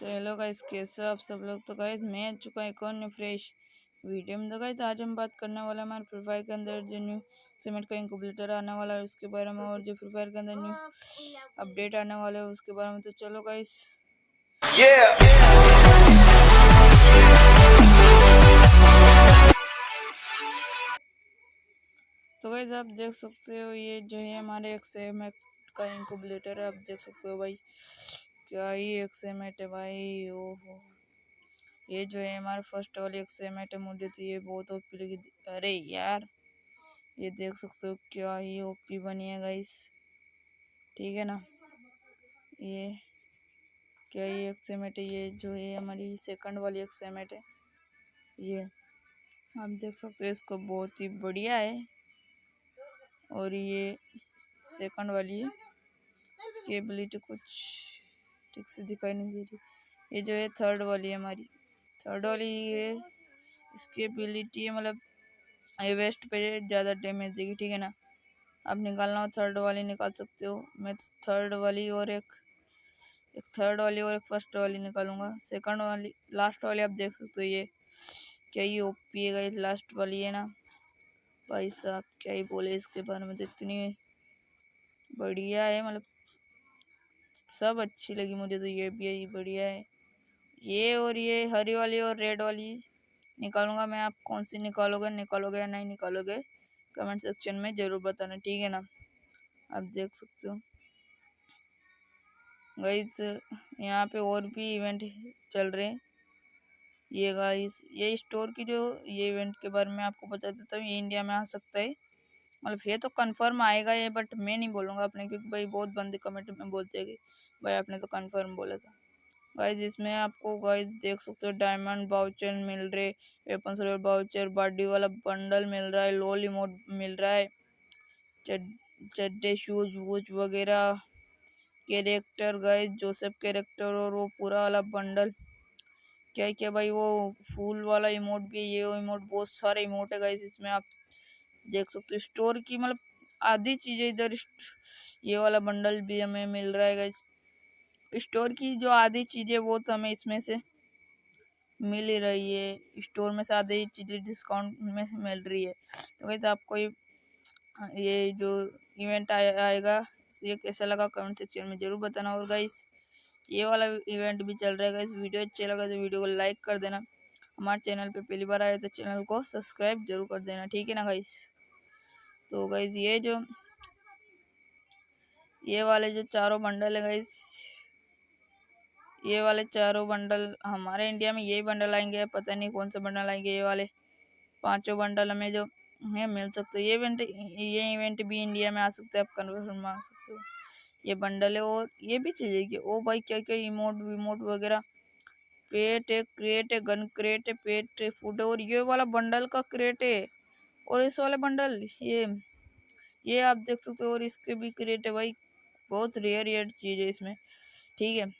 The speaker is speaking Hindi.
तो हेलो गाइस, कैसे हो आप सब लोग। तो गाइस मैं आ चुका है एक और न्यू फ्रेश वीडियो में। तो गाइस आज हम बात करने वाला है हमारे फ्री फायर के अंदर जो न्यू सीमेंट का इंक्यूबेटर आने वाला है उसके बारे में, और जो फ्री फायर के अंदर न्यू अपडेट आने वाला है उसके बारे में। तो चलो गाइस तो गाइस आप देख सकते हो ये जो है हमारे एक्सएमएट का इंक्यूबेटर है। आप देख सकते हो भाई, क्या ही एक्सएमएट है भाई। ओहो, ये जो है हमारा फर्स्ट वाली एक्सएमएट है। मुझे तो ये बहुत ओपी लगी। अरे यार, ये देख सकते हो क्या ही ओपी बनी है गाइस, ठीक है ना। ये क्या ही एक्सएमएट है। ये जो है हमारी सेकंड वाली एक्सएमएट है। ये आप देख सकते हो, इसको बहुत ही बढ़िया है। और ये सेकंड वाली है, इसकी एबिलिटी कुछ ठीक से दिखाई नहीं दे रही। ये जो है थर्ड वाली है हमारी, थर्ड वाली है। इसकी एबिलिटी है मतलब ये वेस्ट पे ज़्यादा डैमेज देगी, ठीक है ना। आप निकालना हो थर्ड वाली निकाल सकते हो। मैं थर्ड वाली और एक थर्ड वाली और एक फर्स्ट वाली निकालूंगा। सेकंड वाली लास्ट वाली आप देख सकते हो, ये क्या ही ओपी है गाइस। लास्ट वाली है ना भाई साहब, क्या ही बोले इसके बारे में। तो इतनी बढ़िया है, मतलब सब अच्छी लगी मुझे। तो ये भी है, बढ़िया है ये। और ये हरी वाली और रेड वाली निकालूंगा मैं। आप कौन सी निकालोगे या नहीं निकालोगे, कमेंट सेक्शन में ज़रूर बताना, ठीक है ना। आप देख सकते हो गाइस, यहाँ पे और भी इवेंट चल रहे हैं। ये गाइस, ये स्टोर की जो ये इवेंट के बारे में आपको बता देता हूँ। ये इंडिया में आ सकता है, मतलब ये तो कंफर्म आएगा ये, बट मैं नहीं बोलूँगा अपने, क्योंकि भाई बहुत बंदे कमेंट में बोलते हैं कि भाई आपने तो कंफर्म बोला था। गाइस इसमें आपको गाइस देख सकते हो डायमंड बाउचर मिल रहे, वेपन सर्वर बाउचर, बॉडी वाला बंडल मिल रहा है, लोल इमोट मिल रहा है, चड्डे शूज वूज वगैरह, कैरेक्टर गाइस जोसेफ कैरेक्टर, और वो पूरा वाला बंडल। क्या क्या भाई, वो फूल वाला इमोट भी है। ये इमोट, बहुत सारे इमोट है गाइस इसमें। आप देख सकते हो स्टोर की मतलब आधी चीजें इधर ये वाला बंडल भी हमें मिल रहा है गाइस। स्टोर की जो आधी चीजें वो तो हमें इसमें से मिल ही रही है। स्टोर में से आधी चीजें डिस्काउंट में से मिल रही है। तो गाइस आपको ये जो इवेंट आएगा ये कैसा लगा कमेंट सेक्शन में जरूर बताना। और गाइस ये वाला इवेंट भी चल रहा है गाइस। वीडियो अच्छा लगा तो वीडियो को लाइक कर देना। हमारे चैनल पे पहली बार आए तो चैनल को सब्सक्राइब जरूर कर देना, ठीक है ना गाइस। तो गाइस ये वाले जो चारों बंडल है गाइस, ये वाले चारों बंडल हमारे इंडिया में यही बंडल आएंगे, पता नहीं कौन से बंडल आएंगे। ये वाले पांचों बंडल हमें जो है मिल सकते हो। ये इवेंट भी इंडिया में आ सकते हैं, आप कन्फर्म मांग सकते हो। ये बंडल है और ये भी चाहिए कि ओ भाई क्या क्या इमोट विमोट वगैरह। पेट है, क्रेट है, गन क्रेट है, पेट है, फूड है, और ये वाला बंडल का क्रेट है। और इस वाले बंडल ये आप देख सकते हो, और इसके भी क्रेट है भाई। बहुत रेयर रेयर चीज है इसमें, ठीक है।